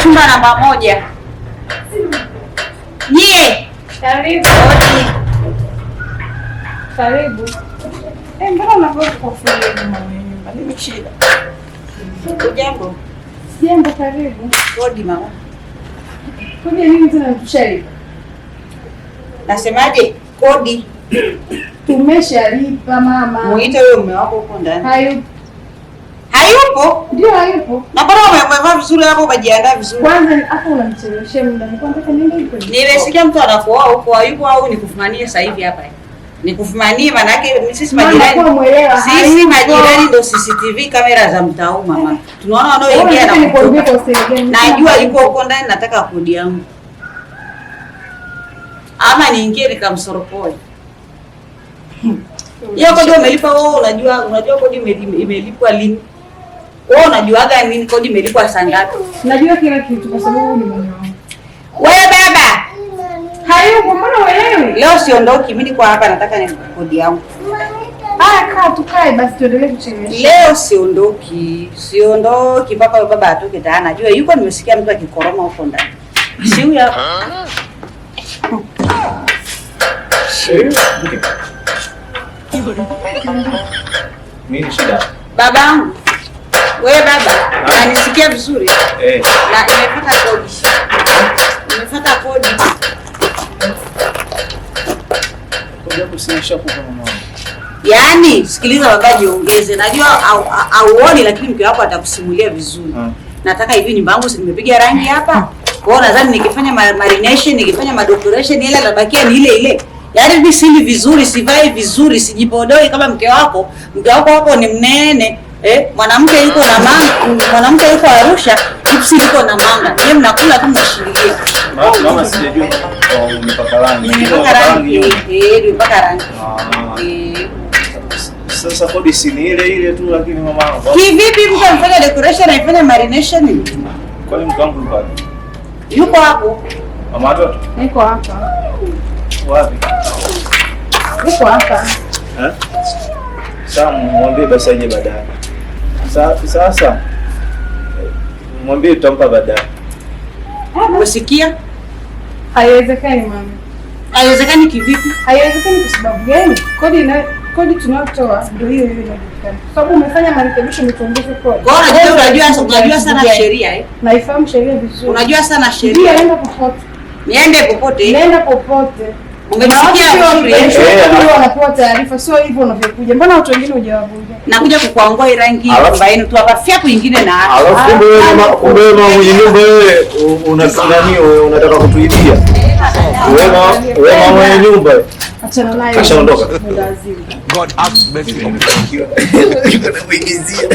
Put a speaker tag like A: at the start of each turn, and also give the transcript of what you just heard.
A: chumba namba 1. Nye.
B: Karibu. Karibu. Mbona unagoa kofia mama nyumba? Nini shida?
A: Ujambo?
B: Jambo, karibu.
A: Kodi mama.
B: Kodi nini tena tushalipa?
A: Nasemaje? Kodi.
B: Tumeshalipa mama.
A: Muite wewe mume wako huko ndani.
B: Hayupo.
A: Hayupo?
B: Ndio hayupo.
A: Na bora umevaa vizuri hapo, umejiandaa vizuri.
B: Kwanza hapo unanichelewesha muda. Nilikuwa nataka niende huko.
A: Nimesikia mtu anakuoa huko, hayupo au nikufumanie sasa hivi hapa? Nikufumanie maana yake sisi majirani. Sisi majirani ndio CCTV kamera za mtaa mama. Tunaona wanaoingia na kutoka. Najua yuko huko ndani, nataka kodi yangu. Ama niingie nikamsoropoe. Hiyo kodi umelipa wewe, unajua kodi imelipwa lini? Wewe unajuaga nini kodi imelipwa saa ngapi?
B: Najua kila kitu kwa sababu ni mume wangu.
A: Wewe baba.
B: Hayupo, mbona wewe?
A: Leo siondoki, mimi niko hapa nataka ni kodi yangu.
B: Kaa tukae basi tuendelee kuchelewesha.
A: Leo siondoki mpaka baba atoke tayari. Najua yuko, nimesikia mtu akikoroma huko ndani. Si huyu hapa.
C: Mimi shida.
A: Babangu. Wewe baba, unanisikia vizuri? Na nimepata kodi. Nimepata kodi.
C: Kodi yako sinisha kwa mama.
A: Yaani, sikiliza baba, jiongeze. Najua auoni lakini mke wako atakusimulia vizuri. Nataka hivi nyumba yangu nimepiga rangi hapa. Kwa hiyo nadhani nikifanya marination, nikifanya madecoration ile inabakia ni ile ile. Yaani mimi sili vizuri, sivai vizuri, sijipodoi kama mke wako. Mke wako hapo ni mnene. Mwanamke yuko na manga, mwanamke yuko Arusha, ipsi yuko na manga. Yeye mnakula tu mnashindilia.
C: Mama sijajua umepaka rangi.
A: Nimepaka rangi. Nimepaka rangi.
C: Sasa kodi si ni ile ile tu lakini mama.
A: Kivipi mtu anafanya decoration anafanya marination?
C: Kwa nini mke wangu yuko wapi?
A: Yuko hapo.
C: Mama watoto?
B: Niko hapa.
C: Wapi?
B: Niko hapa.
C: Sasa mwambie basi aje baadaye. Sasa mwambie tutampa baadaye.
A: Umesikia?
B: Haiwezekani mama.
A: Haiwezekani kivipi?
B: Haiwezekani kwa sababu gani? Kodi tunayotoa ndio hiyo inajulikana. Kwa sababu umefanya marekebisho umetuongeza kodi.
A: Kwa hiyo unajua sana sheria
B: Naifahamu sheria vizuri.
A: Unajua sana sheria.
B: Nenda popote.
A: Niende popote.
B: Nenda popote.
A: Umesikia vizuri?
B: Wanapewa taarifa sio hivyo unavyokuja. Mbona watu wengine hujawavuja?
A: Nakuja kukuangua rangi ambayo tu hapa fyapu nyingine na hapa.
C: Alafu kumbe wewe mwenye nyumba wewe unataka kutuibia. Wewe mwenye nyumba.
B: Achana naye.
C: Ashaondoka.
D: God have mercy on me.
C: Kuigizia.